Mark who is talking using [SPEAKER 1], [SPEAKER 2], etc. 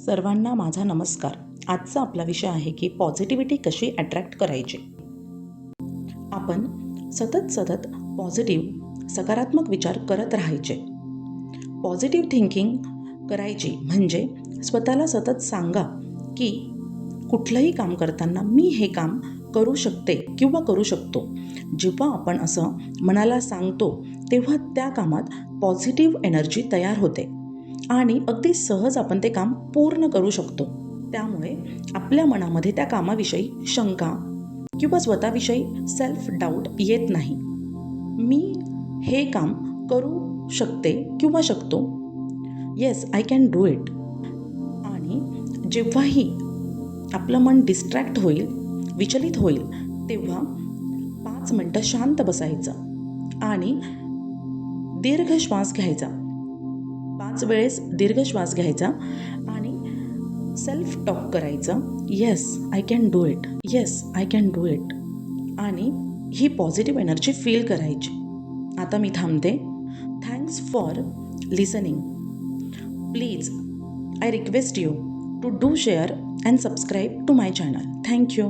[SPEAKER 1] सर्वांना माझा नमस्कार. आजचा आपला विषय आहे की पॉझिटिव्हिटी कशी अट्रॅक्ट करायची. आपण सतत पॉझिटिव्ह सकारात्मक विचार करत राहायचे. पॉझिटिव्ह थिंकिंग करायची म्हणजे स्वतःला सतत सांगा की कुठलंही काम करताना मी हे काम करू शकते किंवा करू शकतो. जेव्हा आपण असं मनाला सांगतो तेव्हा त्या कामात पॉझिटिव्ह एनर्जी तयार होते आणि अगदी सहज आपण ते काम पूर्ण करू शकतो. त्यामुळे आपल्या मनामध्ये त्या कामाविषयी शंका किंवा स्वतःविषयी सेल्फ डाऊट येत नाही. मी हे काम करू शकते किंवा शकतो. Yes, I can do it. आणि जेव्हाही आपलं मन डिस्ट्रॅक्ट होईल, विचलित होईल, तेव्हा 5 मिनटं शांत बसायचं आणि दीर्घ श्वास घ्यायचा. 5 वेळेस दीर्घ श्वास घ्यायचा आणि सेल्फ टॉक करायचं. Yes, I can do it. Yes, I can do it. आणि ही पॉझिटिव्ह एनर्जी फील करायची. आता मी थांबते. Thanks for listening. Please, I request you to do share and subscribe to my channel. Thank you.